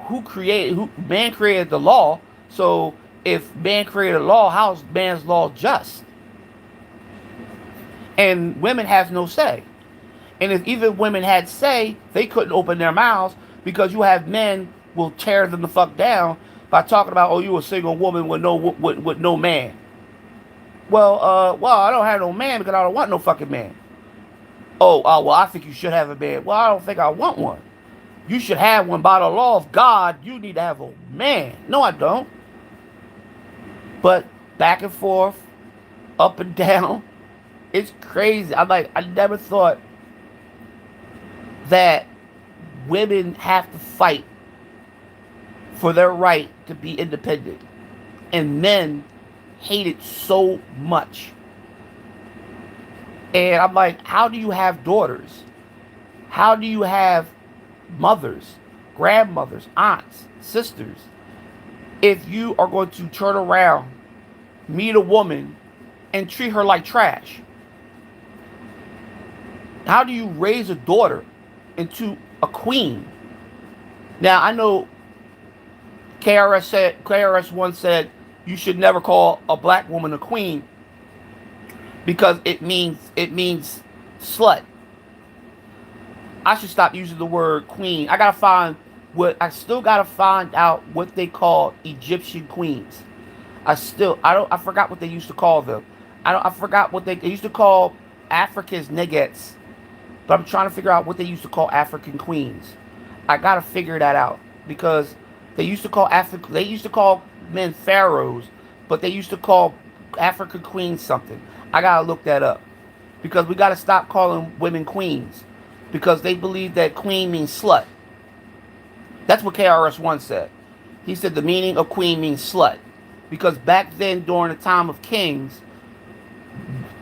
who man created the law. So if man created a law, how is man's law just? And women have no say. And if even women had say, they couldn't open their mouths because you have men will tear them the fuck down by talking about, oh, you a single woman with no man. Well, I don't have no man because I don't want no fucking man. Well, I think you should have a man. Well, I don't think I want one. You should have one by the law of God. You need to have a man. No, I don't. But back and forth, up and down, it's crazy. I'm like, I never thought that women have to fight for their right to be independent. And men hate it so much. And I'm like, how do you have daughters? How do you have mothers, grandmothers, aunts, sisters, if you are going to turn around, meet a woman, and treat her like trash? How do you raise a daughter into a queen? Now, I know KRS once said you should never call a black woman a queen because it means slut. I should stop using the word queen. I still gotta find out what they call Egyptian queens. I forgot what they used to call them. I forgot what they used to call Africans niggas. But I'm trying to figure out what they used to call African queens. I gotta figure that out because they used to call men pharaohs, but they used to call African queens something. I gotta look that up because we gotta stop calling women queens because they believe that queen means slut. That's what KRS-One said. He said the meaning of queen means slut because back then during the time of kings,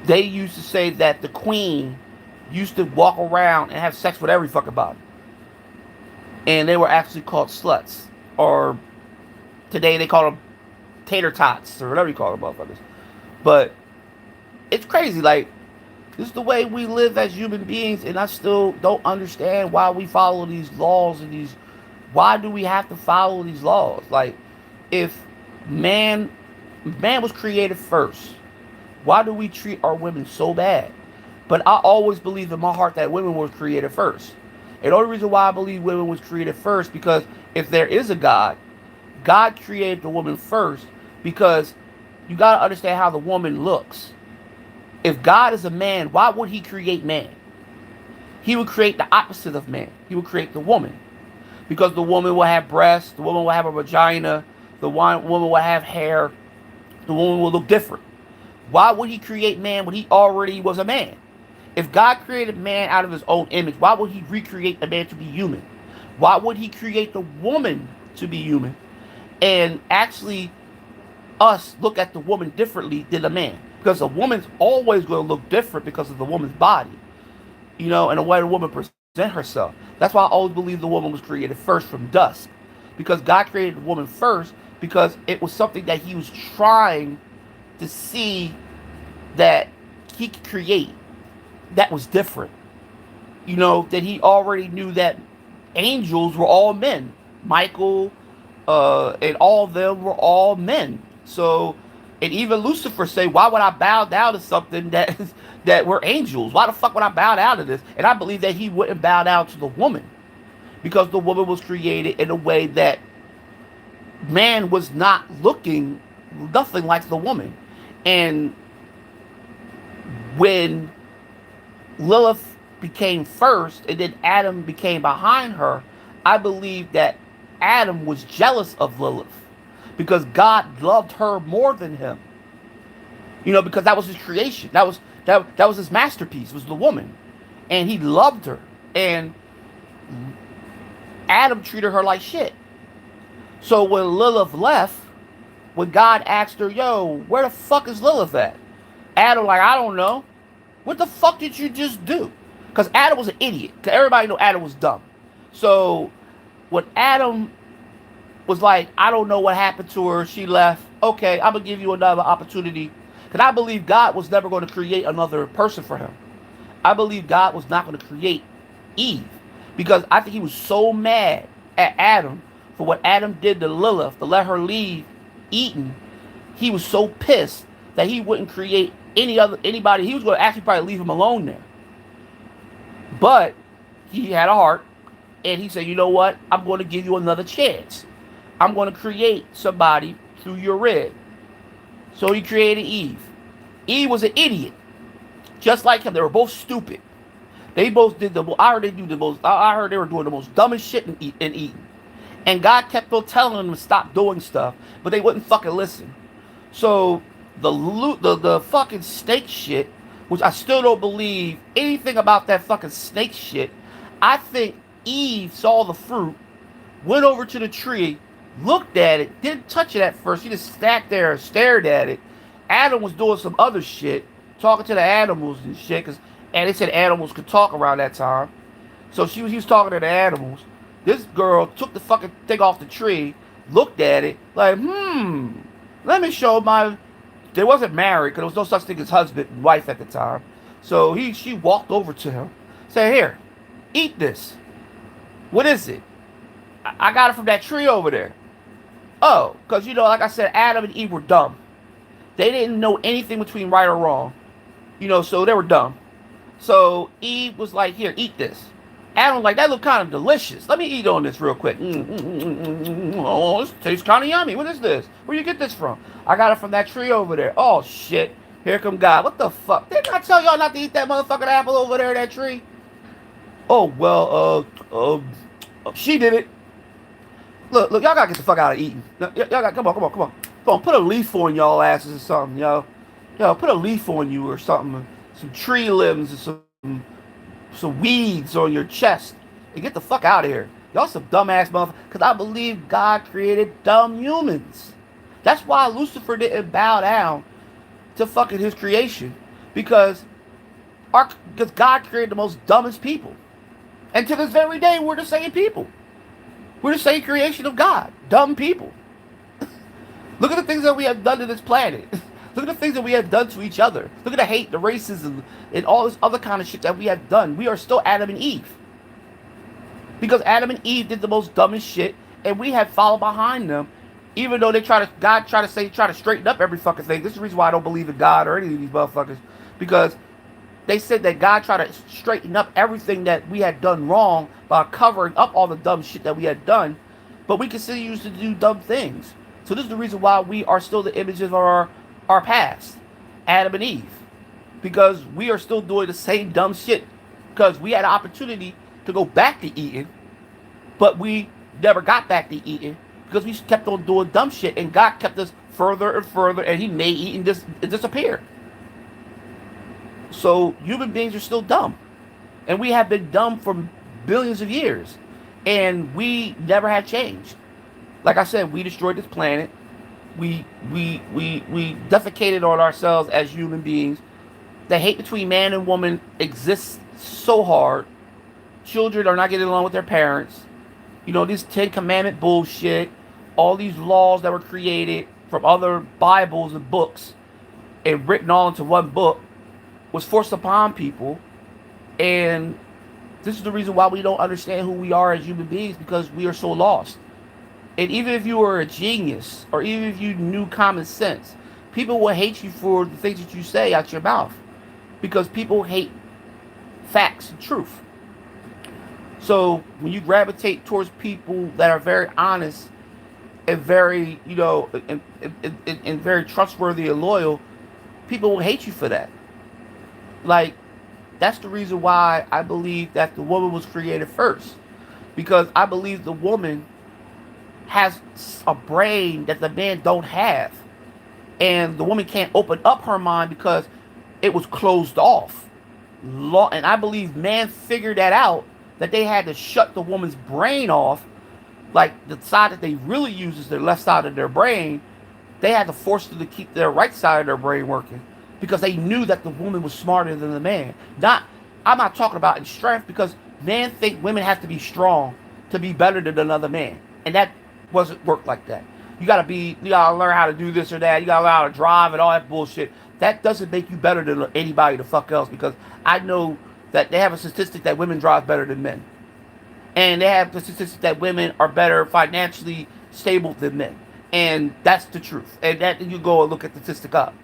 they used to say that the queen used to walk around and have sex with every fucking body. And they were actually called sluts. Or today they call them tater tots or whatever you call them motherfuckers. But it's crazy. Like, this is the way we live as human beings, and I still don't understand why we follow these laws and these. Why do we have to follow these laws? Like, if man was created first, why do we treat our women so bad? But I always believed in my heart that women were created first. And the only reason why I believe women was created first, because if there is a God, God created the woman first, because you got to understand how the woman looks. If God is a man, why would he create man? He would create the opposite of man. He would create the woman. Because the woman will have breasts, the woman will have a vagina, the woman will have hair, the woman will look different. Why would he create man when he already was a man? If God created man out of his own image, why would he recreate the man to be human? Why would he create the woman to be human? And actually, us look at the woman differently than the man. Because a woman's always going to look different because of the woman's body. And the way the woman presents herself. That's why I always believe the woman was created first from dust. Because God created the woman first because it was something that he was trying to see that he could create that was different. That he already knew that angels were all men. Michael and all of them were all men. So, and even Lucifer say, why would I bow down to something that were angels? Why the fuck would I bow down to this? And I believe that he wouldn't bow down to the woman because the woman was created in a way that man was not looking nothing like the woman. And when Lilith became first and then Adam became behind her, I believe that Adam was jealous of Lilith because God loved her more than him. Because that was his creation. That was his masterpiece, was the woman. And he loved her. And Adam treated her like shit. So when Lilith left, when God asked her, yo, where the fuck is Lilith at? Adam like, I don't know. What the fuck did you just do? Because Adam was an idiot. Because everybody know Adam was dumb. So when Adam was like, I don't know what happened to her, she left. Okay, I'm going to give you another opportunity. Because I believe God was never going to create another person for him. I believe God was not going to create Eve. Because I think he was so mad at Adam for what Adam did to Lilith, to let her leave Eden. He was so pissed that he wouldn't create anybody. He was going to actually probably leave him alone there. But he had a heart, and he said, you know what? I'm going to give you another chance. I'm going to create somebody through your rib. So he created Eve. Eve was an idiot. Just like him. They were both stupid. They both did the. I heard they do the most. I heard they were doing the most dumbest shit in eating. And God kept on telling them to stop doing stuff, but they wouldn't fucking listen. So the fucking snake shit, which I still don't believe anything about that fucking snake shit. I think Eve saw the fruit, went over to the tree, looked at it, didn't touch it at first. She just sat there and stared at it. Adam was doing some other shit, talking to the animals and shit, and they said animals could talk around that time. So he was talking to the animals. This girl took the fucking thing off the tree, looked at it, like, let me show my. They wasn't married because there was no such thing as husband and wife at the time. So she walked over to him, said, "Here, eat this. What is it? I got it from that tree over there." Oh, because like I said, Adam and Eve were dumb. They didn't know anything between right or wrong. So they were dumb. So Eve was like, "Here, eat this." Adam was like, "That looked kind of delicious. Let me eat on this real quick. Oh, this tastes kind of yummy. What is this? Where you get this from?" "I got it from that tree over there." "Oh, shit. Here come God. What the fuck? Didn't I tell y'all not to eat that motherfucking apple over there, that tree?" "Oh, well, she did it." Look, y'all gotta get the fuck out of eating. Y'all got, come on. Come on, put a leaf on y'all asses or something, yo. Yo, put a leaf on you or something. Some tree limbs or some weeds on your chest. And get the fuck out of here. Y'all some dumbass motherfuckers. Because I believe God created dumb humans. That's why Lucifer didn't bow down to fucking his creation. Because God created the most dumbest people. And to this very day, we're the same people. We're the same creation of God. Dumb people. Look at the things that we have done to this planet. Look at the things that we have done to each other. Look at the hate, the racism, and all this other kind of shit that we have done. We are still Adam and Eve. Because Adam and Eve did the most dumbest shit, and we have followed behind them. Even though God try to straighten up every fucking thing. This is the reason why I don't believe in God or any of these motherfuckers. Because they said that God tried to straighten up everything that we had done wrong by covering up all the dumb shit that we had done. But we continue to do dumb things. So this is the reason why we are still the images of our past, Adam and Eve, because we are still doing the same dumb shit. Because we had an opportunity to go back to eating, but we never got back to eating because we kept on doing dumb shit, and God kept us further and further, and He made eating disappear. So human beings are still dumb, and we have been dumb for billions of years, and we never had changed. Like I said, we destroyed this planet. We defecated on ourselves as human beings. The hate between man and woman exists so hard. Children are not getting along with their parents. This Ten Commandment bullshit, all these laws that were created from other Bibles and books and written all into one book was forced upon people. And this is the reason why we don't understand who we are as human beings, because we are so lost. And even if you were a genius, or even if you knew common sense, people will hate you for the things that you say out your mouth. Because people hate facts and truth. So when you gravitate towards people that are very honest and very, and very trustworthy and loyal, people will hate you for that. Like, that's the reason why I believe that the woman was created first. Because I believe the woman has a brain that the man don't have. And the woman can't open up her mind because it was closed off. And I believe man figured that out, that they had to shut the woman's brain off. Like, the side that they really use is their left side of their brain. They had to force them to keep their right side of their brain working, because they knew that the woman was smarter than the man. I'm not talking about in strength, because men think women have to be strong to be better than another man. And that wasn't work like that. You gotta learn how to do this or that. You gotta learn how to drive and all that bullshit. That doesn't make you better than anybody the fuck else, because I know that they have a statistic that women drive better than men. And they have the statistic that women are better financially stable than men. And that's the truth. And that you go and look at the statistic up.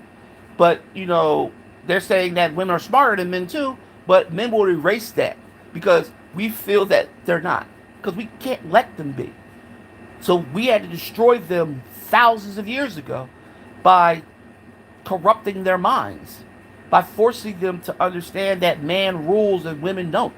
But, they're saying that women are smarter than men too, but men will erase that because we feel that they're not. Because we can't let them be. So we had to destroy them thousands of years ago by corrupting their minds. by forcing them to understand that man rules and women don't.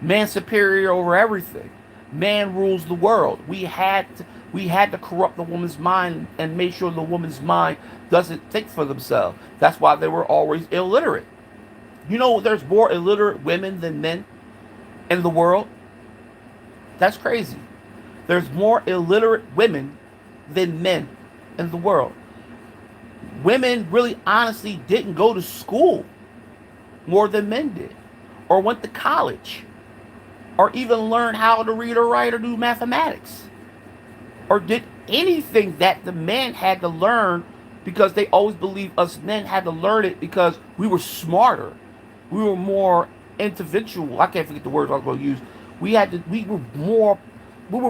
Man's superior over everything. Man rules the world. We had to corrupt the woman's mind and make sure the woman's mind doesn't think for themselves. That's why they were always illiterate. You know, there's more illiterate women than men in the world. That's crazy. There's more illiterate women than men in the world. Women really honestly didn't go to school more than men did, or went to college, or even learned how to read or write or do mathematics, or did anything that the men had to learn, because they always believed us men had to learn it because we were smarter. We were more individual. I can't forget the words I was going to use. We were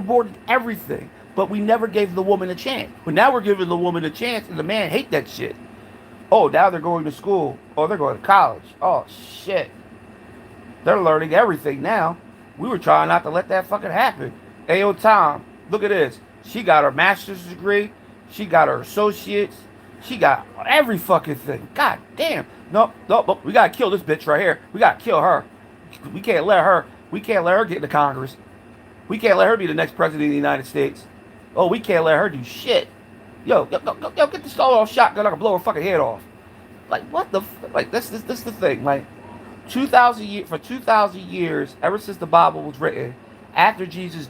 more than everything, but we never gave the woman a chance. But now we're giving the woman a chance, and the man hate that shit. Oh, now they're going to school. Oh, they're going to college. Oh, shit. They're learning everything now. We were trying not to let that fucking happen. Hey, yo, Tom, look at this. She got her master's degree. She got her associates. She got every fucking thing. God damn. No, no, no, we gotta kill this bitch right here. We gotta kill her. We can't let her get into Congress. We can't let her be the next president of the United States. Oh, we can't let her do shit. Yo, get the sawed-off shotgun. I can blow her fucking head off. Like, what the like? This the thing. Like, 2,000 years, ever since the Bible was written, after Jesus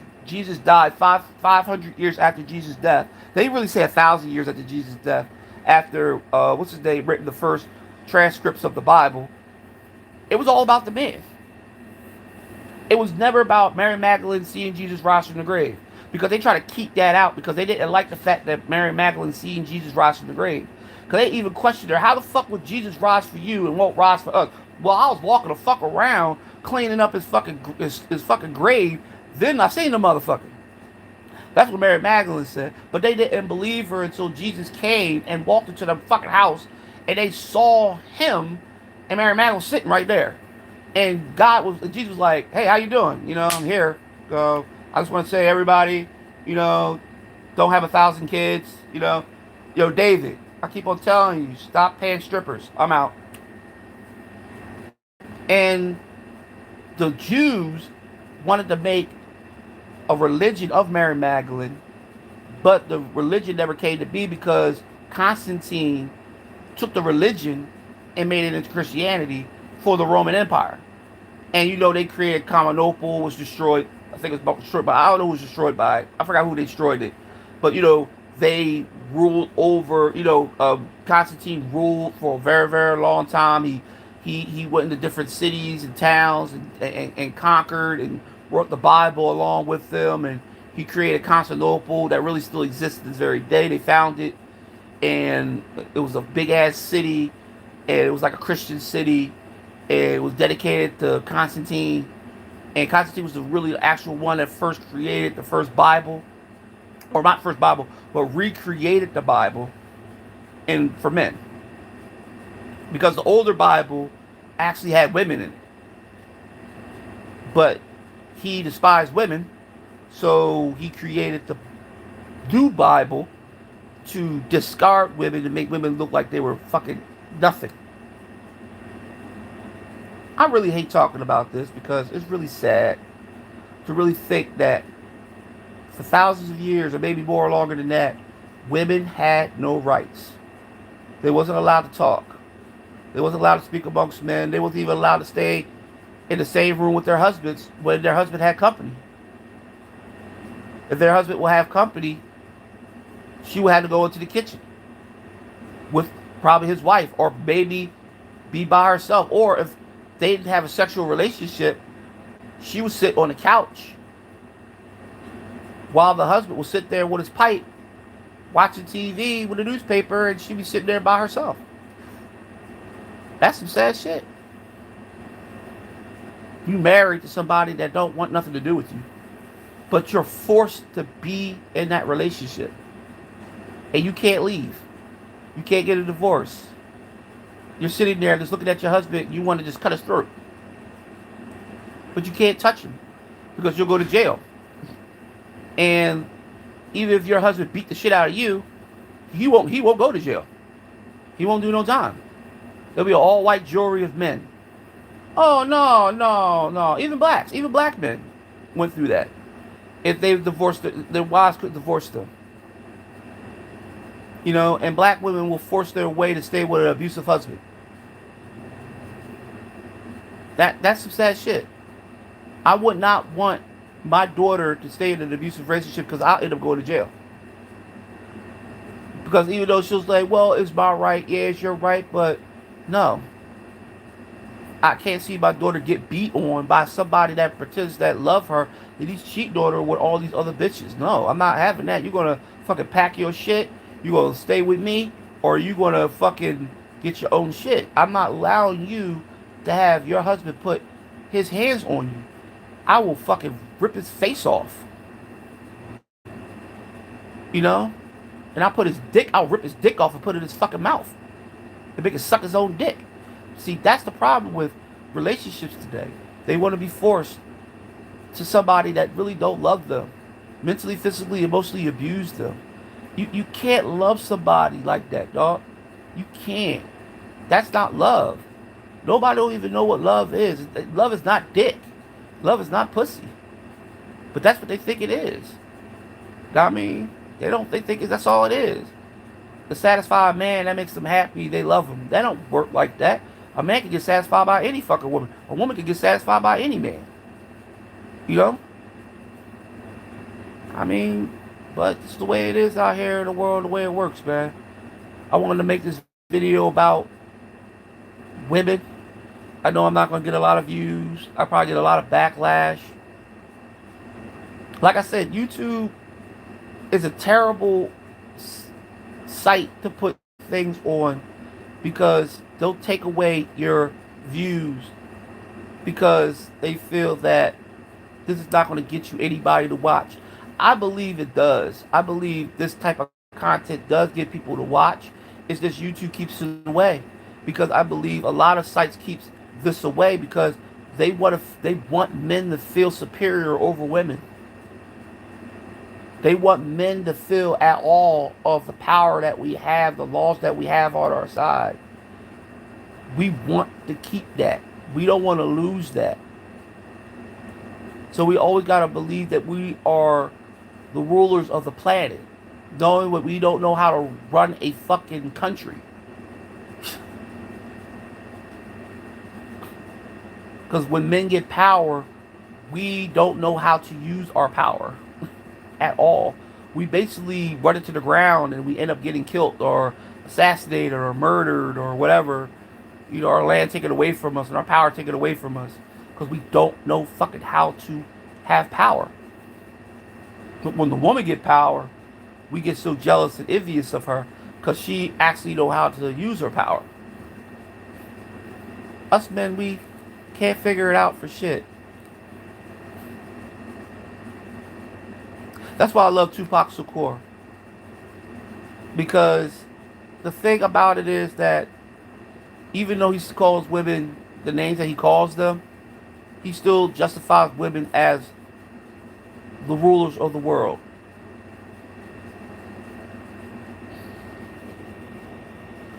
died, 500 years after Jesus' death. They didn't really say 1,000 years after Jesus' death. After what's his name written the first transcripts of the Bible, it was all about the man. It was never about Mary Magdalene seeing Jesus rise from the grave, because they try to keep that out because they didn't like the fact that Mary Magdalene seeing Jesus rise from the grave. Because they even questioned her, how the fuck would Jesus rise for you and won't rise for us? Well, I was walking the fuck around cleaning up his fucking grave. Then I seen the motherfucker. That's what Mary Magdalene said. But they didn't believe her until Jesus came and walked into the fucking house, and they saw him, and Mary Magdalene was sitting right there. And Jesus was like, hey, how you doing? I'm here. I just want to say, everybody, don't have 1,000 kids. Yo, David, I keep on telling you, stop paying strippers. I'm out. And the Jews wanted to make a religion of Mary Magdalene, but the religion never came to be because Constantine took the religion and made it into Christianity for the Roman Empire. And they created Constantinople, was destroyed. I think it was about destroyed, but I don't know who was destroyed by. I forgot who they destroyed it. But they ruled over. Constantine ruled for a very, very long time. He went into different cities and towns and conquered and wrote the Bible along with them. And he created Constantinople that really still exists to this very day. They found it, and it was a big ass city, and it was like a Christian city. And it was dedicated to Constantine. And Constantine was the actual one that first created the first Bible. Or not first Bible, but recreated the Bible for men. Because the older Bible actually had women in it. But he despised women, so he created the new Bible to discard women and make women look like they were fucking nothing. I really hate talking about this because it's really sad to really think that for thousands of years, or maybe more or longer than that, women had no rights. They wasn't allowed to talk. They wasn't allowed to speak amongst men. They wasn't even allowed to stay in the same room with their husbands when their husband had company. If their husband would have company, she would have to go into the kitchen with probably his wife, or maybe be by herself. Or if they didn't have a sexual relationship, she would sit on the couch while the husband would sit there with his pipe watching TV with a newspaper, and she'd be sitting there by herself. That's some sad shit. You married to somebody that don't want nothing to do with you, but you're forced to be in that relationship, and you can't leave. You can't get a divorce. You're sitting there just looking at your husband. You want to just cut his throat, but you can't touch him because you'll go to jail. And even if your husband beat the shit out of you, he won't go to jail. He won't do no time. There'll be an all-white jury of men. Oh no, no, no. Even black men went through that. If they divorced, their wives could divorce them. You know, and black women will force their way to stay with an abusive husband. That's some sad shit. I would not want my daughter to stay in an abusive relationship because I'll end up going to jail. Because even though she'll say, well, it's my right, yeah, it's your right, but no. I can't see my daughter get beat on by somebody that pretends that love her, and he's cheating on her with all these other bitches. No, I'm not having that. You're gonna fucking pack your shit, you gonna stay with me, or you gonna fucking get your own shit. I'm not allowing you to have your husband put his hands on you. I will fucking rip his face off. You know? And I'll rip his dick off and put it in his fucking mouth. And make him suck his own dick. See, that's the problem with relationships today. They want to be forced to somebody that really don't love them. Mentally, physically, emotionally abuse them. You can't love somebody like that, dog. You can't. That's not love. Nobody don't even know what love is. Love is not dick. Love is not pussy. But that's what they think it is. I mean, they think that's all it is. To satisfy a man, that makes them happy, they love him. That don't work like that. A man can get satisfied by any fucking woman. A woman can get satisfied by any man. You know? I mean, but it's the way it is out here in the world, the way it works, man. I wanted to make this video about women. I know I'm not going to get a lot of views. I probably get a lot of backlash. Like I said, YouTube is a terrible site to put things on because they'll take away your views because they feel that this is not going to get you anybody to watch. I believe it does. I believe this type of content does get people to watch. It's just YouTube keeps it away because I believe a lot of sites keeps this away because they want men to feel superior over women. They want men to feel at all of the power that we have, the laws that we have on our side. We want to keep that. We don't want to lose that. So we always got to believe that we are the rulers of the planet, knowing that we don't know how to run a fucking country. Because when men get power, we don't know how to use our power at all. We basically run it to the ground and we end up getting killed or assassinated or murdered or whatever. You know, our land taken away from us and our power taken away from us because we don't know fucking how to have power. But when the woman get power, we get so jealous and envious of her because she actually know how to use her power. Us men, we can't figure it out for shit. That's why I love Tupac Shakur. Because the thing about it is that even though he calls women the names that he calls them, he still justifies women as the rulers of the world.